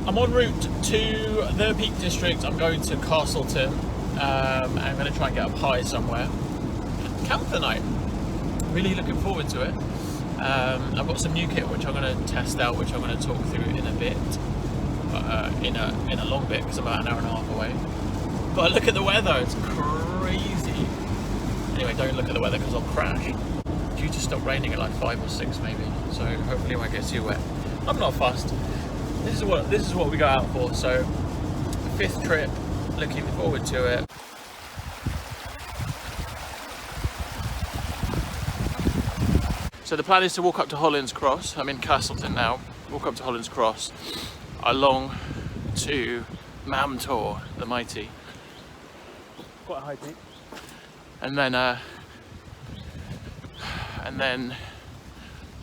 I'm en route to the Peak District. I'm going to Castleton. I'm going to try and get up high somewhere. Camp for the night. Really looking forward to it. I've got some new kit which I'm going to test out, which I'm going to talk through in a bit, in a long bit, because I'm about an hour and a half away. But look at the weather, it's crazy. Anyway, don't look at the weather because I'll crash. Due to stop raining at like 5 or 6 maybe, so hopefully it won't get too wet. I'm not fussed. This is what we go out for. So 5th trip, looking forward to it. So the plan is to walk up to Hollins Cross. I'm in Castleton now. Walk up to Hollins Cross, along to Mam Tor, the mighty. Quite a high peak. And then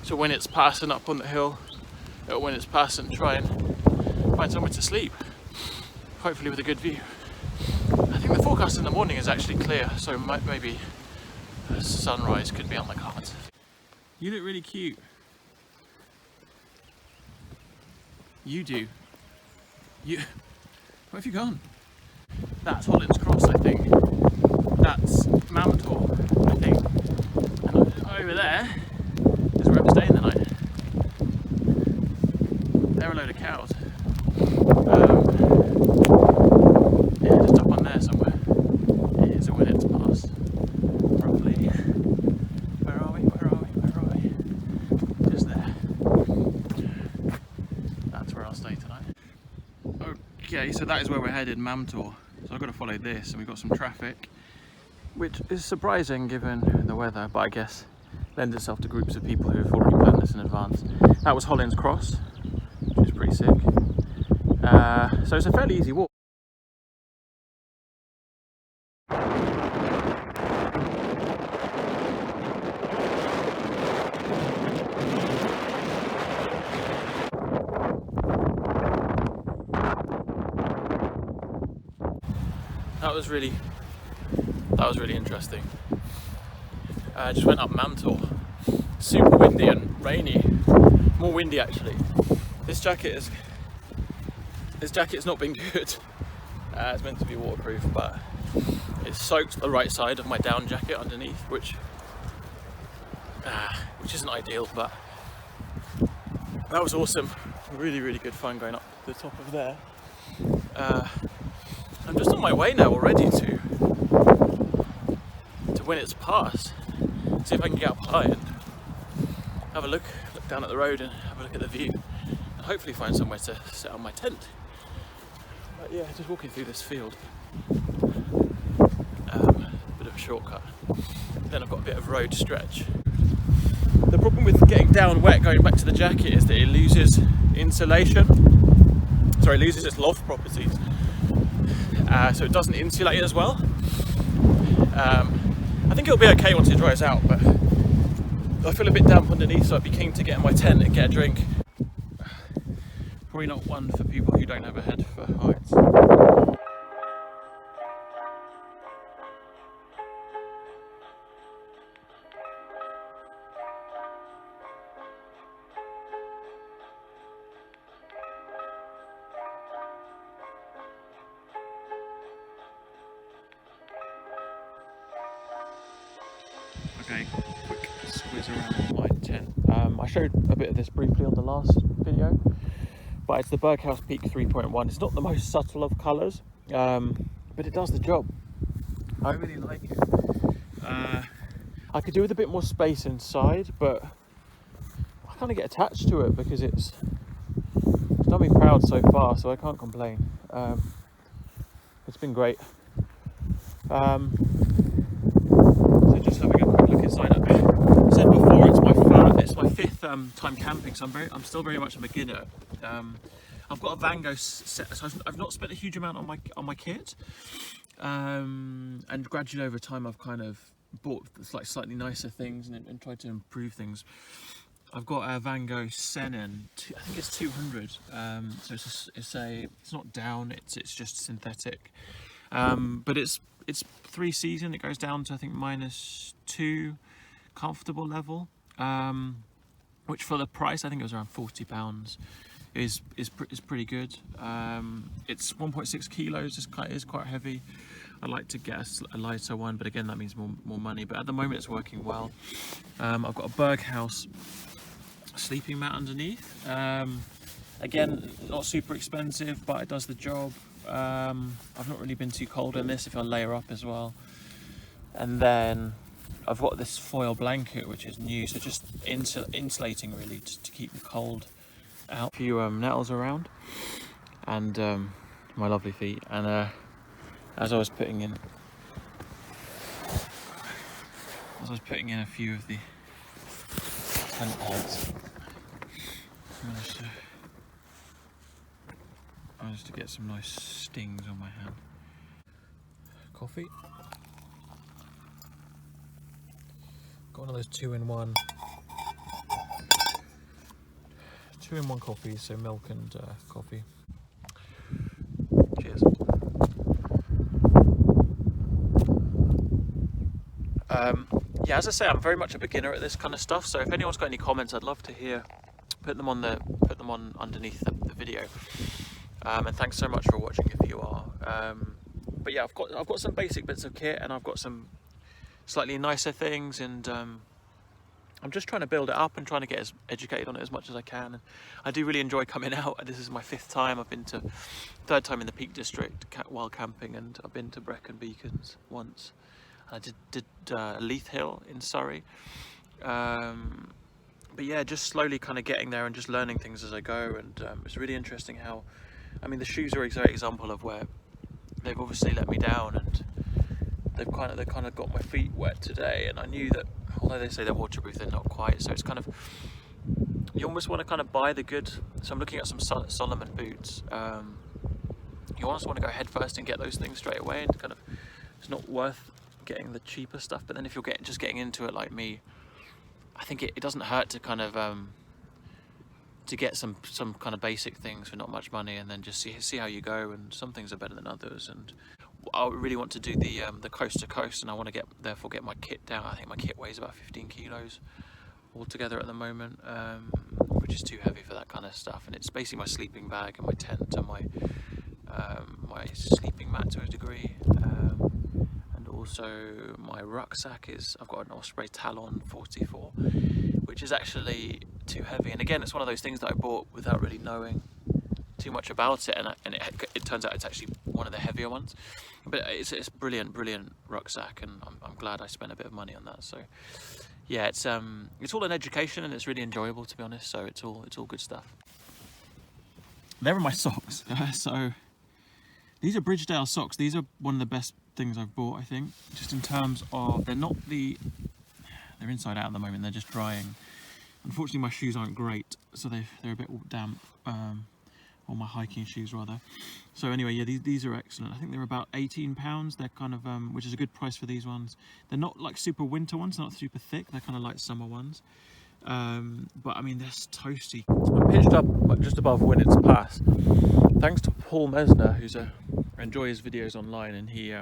to Winnats Pass and up on the hill at Winnats Pass and try and find somewhere to sleep. Hopefully with a good view. I think the forecast in the morning is actually clear, so maybe a sunrise could be on the cards. You look really cute. You do. Where have you gone? That's Hollins Cross, I think. That's Mam Tor, I think. And over there is where I'm staying the night. They're a load of cows. Yeah, just up on there somewhere. It is a Winnats Pass, roughly. Where are we? Just there. That's where I'll stay tonight. Okay, so that is where we're headed, Mam Tor. So I've got to follow this, and we've got some traffic, which is surprising given the weather, but I guess lends itself to groups of people who have already planned this in advance. That was Hollins Cross, which is pretty sick. So it's a fairly easy walk. That was really interesting. I just went up Mam Tor. Super windy and rainy. More windy actually. This jacket's not been good. It's meant to be waterproof, but it's soaked the right side of my down jacket underneath, which isn't ideal, but that was awesome. Really good fun going up the top of there. I'm just on my way now already to Winnats Pass. See if I can get up high and have a look down at the road and have a look at the view, and hopefully find somewhere to set on my tent. But yeah, just walking through this field. Bit of a shortcut. Then I've got a bit of road stretch. The problem with getting down wet going back to the jacket is that it loses insulation. Sorry, it loses its loft properties. So it doesn't insulate as well. I think it'll be okay once it dries out, but I feel a bit damp underneath, so I'd be keen to get in my tent and get a drink. Probably not one for people who don't have a head for heights. Okay, quick squeeze around my tent. I showed a bit of this briefly on the last video, but it's the Berghaus Peak 3.1. It's not the most subtle of colours, but it does the job. I really like it. I could do with a bit more space inside, but I kind of get attached to it because it's done me proud so far, so I can't complain. It's been great. So just having a quick look inside. I said before, it's my fifth time camping, so I'm still very much a beginner. I've got a Vango set, so I've not spent a huge amount on my kit, and gradually over time I've kind of bought slightly nicer things and tried to improve things. I've got a Vango Sennen, I think it's 200. So it's not down, it's just synthetic, but it's 3 season. It goes down to I think -2 comfortable level, which for the price I think it was around £40. is pretty good. It's 1.6 kilos. It is quite heavy. I'd like to get a lighter one, but again that means more money. But at the moment it's working well. I've got a Berghaus sleeping mat underneath. Again, not super expensive, but it does the job. I've not really been too cold in this if I layer up as well. And then I've got this foil blanket which is new, so just insulating really to keep the cold out. A few nettles around, and my lovely feet. And as I was putting in a few of the tent pegs, I managed to get some nice stings on my hand. Coffee. Got one of those two-in-one coffees, so milk and coffee. Cheers. Yeah, as I say, I'm very much a beginner at this kind of stuff, so if anyone's got any comments, I'd love to hear. Put them on underneath the video. And thanks so much for watching if you are. But yeah, I've got some basic bits of kit, and I've got some slightly nicer things, and I'm just trying to build it up and trying to get as educated on it as much as I can. And I do really enjoy coming out. This is my 5th time. I've been to 3rd time in the Peak District while camping, and I've been to Brecon Beacons once. I did Leith Hill in Surrey. But yeah, just slowly kind of getting there and just learning things as I go. And it's really interesting how, I mean, the shoes are a great example of where they've obviously let me down, and they've kind of got my feet wet today. And I knew that, although they say they're waterproof, they're not quite. So it's kind of, you almost want to kind of buy the good. So I'm looking at some Solomon boots. You almost want to go head first and get those things straight away, and kind of, it's not worth getting the cheaper stuff. But then if you're just getting into it like me, I think it doesn't hurt to kind of to get some kind of basic things for not much money, and then just see how you go. And some things are better than others. And I really want to do the coast to coast, and I want to therefore get my kit down. I think my kit weighs about 15 kilos altogether at the moment, which is too heavy for that kind of stuff. And it's basically my sleeping bag and my tent and my sleeping mat to a degree. And also my rucksack I've got an Osprey Talon 44, which is actually too heavy. And again, it's one of those things that I bought without really knowing too much about it, and it turns out it's actually one of the heavier ones. But it's brilliant rucksack, and I'm glad I spent a bit of money on that. So yeah, it's all an education, and it's really enjoyable, to be honest. So it's all good stuff. There are my socks. So these are Bridgedale socks. These are one of the best things I've bought, I think, just in terms of they're inside out at the moment. They're just drying. Unfortunately, my shoes aren't great, so they're a bit damp. Or my hiking shoes rather. So anyway, yeah, these are excellent. I think they're about £18. They're kind of which is a good price for these ones. They're not like super winter ones, not super thick. They're kind of like summer ones. But I mean, they're toasty. I'm pitched up just above Winnats Pass, thanks to Paul Messner, I enjoy his videos online, and he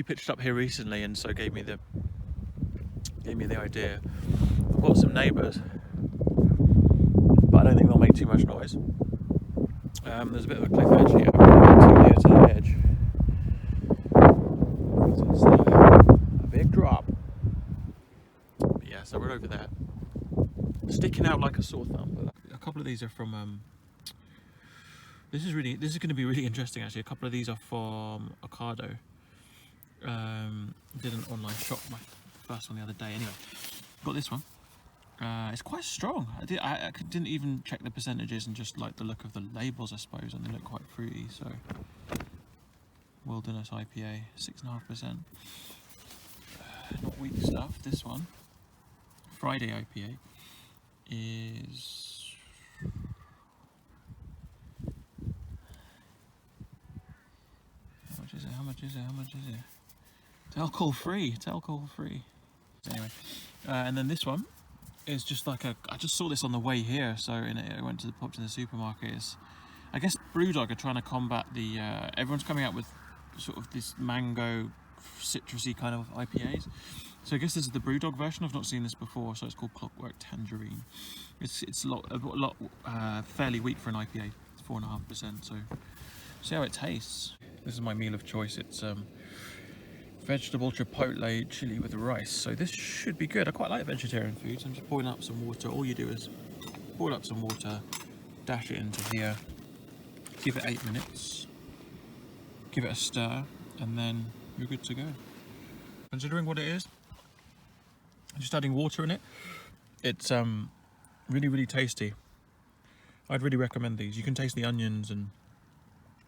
pitched up here recently, and so gave me the idea. I've got some neighbours, but I don't think they'll make too much noise. There's a bit of a cliff edge here, but I'm not too near to the edge. So it's a big drop. But yeah, so we're over there. Sticking out like a sore thumb. A couple of these are from this is going to be really interesting actually. A couple of these are from Ocado. Did an online shop, my first one the other day. Anyway, got this one. It's quite strong. I didn't even check the percentages, and just like the look of the labels, I suppose, and they look quite fruity. So, Wilderness IPA, 6.5%. Not weak stuff. This one, Friday IPA, is how much is it? It's alcohol free. Anyway, and then this one is just like I just saw this on the way here, so I went to popped in the supermarket. I guess Brewdog are trying to combat the everyone's coming out with sort of this mango citrusy kind of IPAs, So I guess this is the Brewdog version. I've not seen this before, so it's called Clockwork Tangerine. It's a lot fairly weak for an IPA. It's 4.5%. So see how it tastes. This is my meal of choice. It's vegetable chipotle chili with rice. So this should be good. I quite like vegetarian foods. I'm just boiling up some water. All you do is boil up some water, dash it into here, give it 8 minutes, give it a stir, and then you're good to go. Considering what it is, just adding water in it, it's really tasty. I'd really recommend these. You can taste the onions, and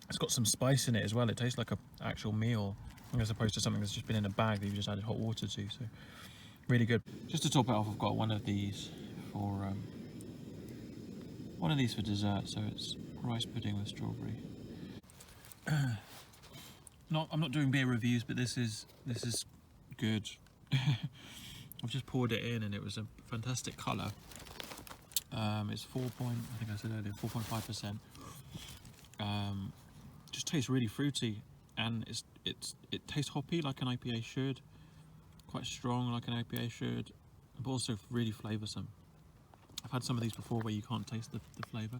it's got some spice in it as well. It tastes like an actual meal, as opposed to something that's just been in a bag that you've just added hot water to. So really good. Just to top it off, I've got one of these for dessert. So it's rice pudding with strawberry. I'm not doing beer reviews, but this is good. I've just poured it in, and it was a fantastic colour. It's 4.5%. Just tastes really fruity, and it tastes hoppy like an IPA should, quite strong like an IPA should, but also really flavoursome. I've had some of these before where you can't taste the flavour.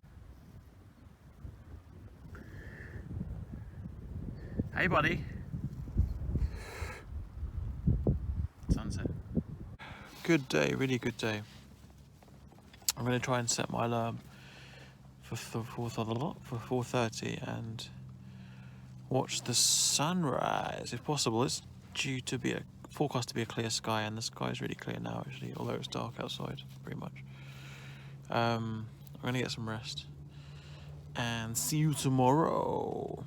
Hey buddy. Sunset. Good day, really good day. I'm going to try and set my alarm for 4:30 and watch the sunrise if possible. It's due to be forecast to be a clear sky, and the sky is really clear now actually, although it's dark outside pretty much. I'm going to get some rest and see you tomorrow.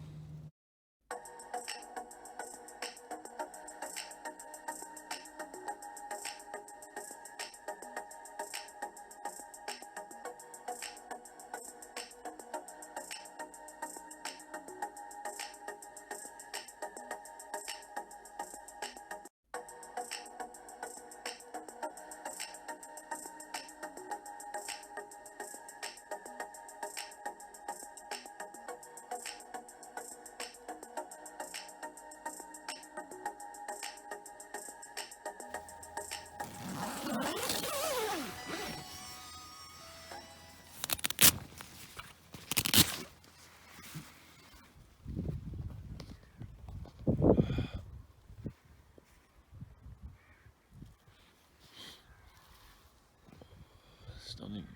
Stunning.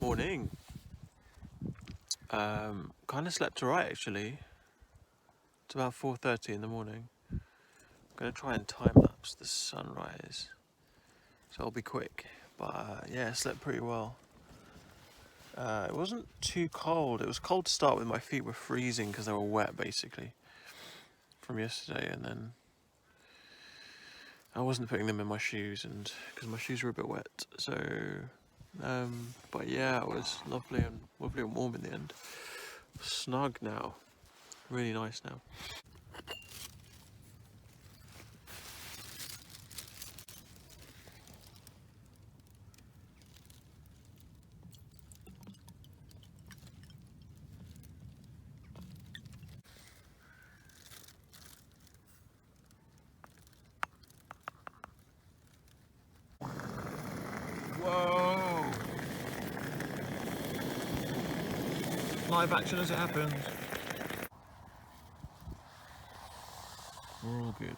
Morning. Kind of slept alright actually. It's about 4:30 in the morning. I'm going to try and time lapse the sunrise, so I'll be quick. But yeah, I slept pretty well. It wasn't too cold. It was cold to start with. My feet were freezing because they were wet basically from yesterday, and then I wasn't putting them in my shoes, and because my shoes were a bit wet. So but yeah, it was lovely and warm in the end. Snug now, really nice now. Whoa! Live action as it happens. We're all good.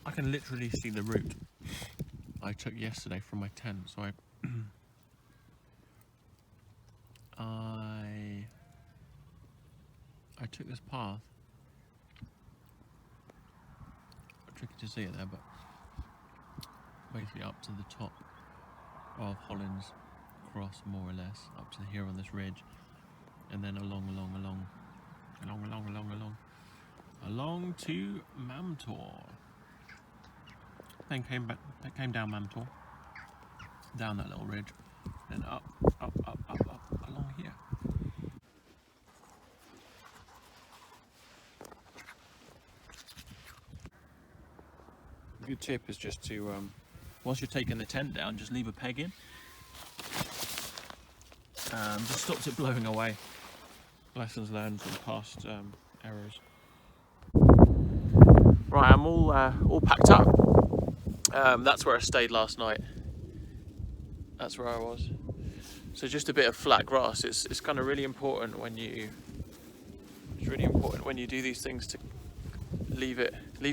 I can literally see the route I took yesterday from my tent, so I took this path. Tricky to see it there, but basically up to the top of Hollins Cross, more or less, up to here on this ridge, and then along to Mam Tor. Then came down Mam Tor, down that little ridge, then up along here. A good tip is just to, once you're taking the tent down, just leave a peg in. Just stops it blowing away. lessons learned from past errors. Right, I'm all packed up. That's where I stayed last night. That's where I was. So just a bit of flat grass. It's kind of really important when you. It's really important when you do these things to leave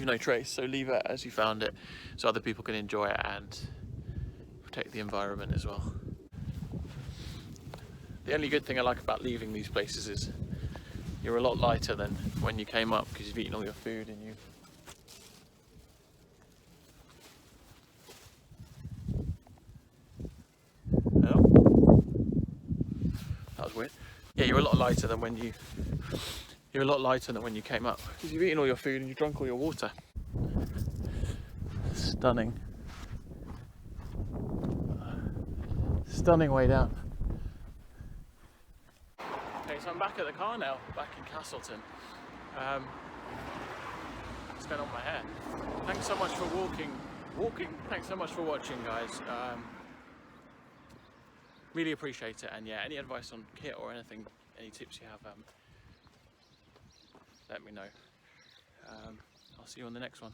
no trace. So leave it as you found it, so other people can enjoy it and protect the environment as well. The only good thing I like about leaving these places is you're a lot lighter than when you came up, because you've eaten all your food and you've. Hello? That was weird. Yeah, you're a lot lighter than when you. You're a lot lighter than when you came up, because you've eaten all your food and you've drunk all your water. Stunning. Stunning way down. Okay, so I'm back at the car now, back in Castleton. What's going on with my hair? Thanks so much for walking. Thanks so much for watching, guys. Really appreciate it. And yeah, any advice on kit or anything, any tips you have, let me know. I'll see you on the next one.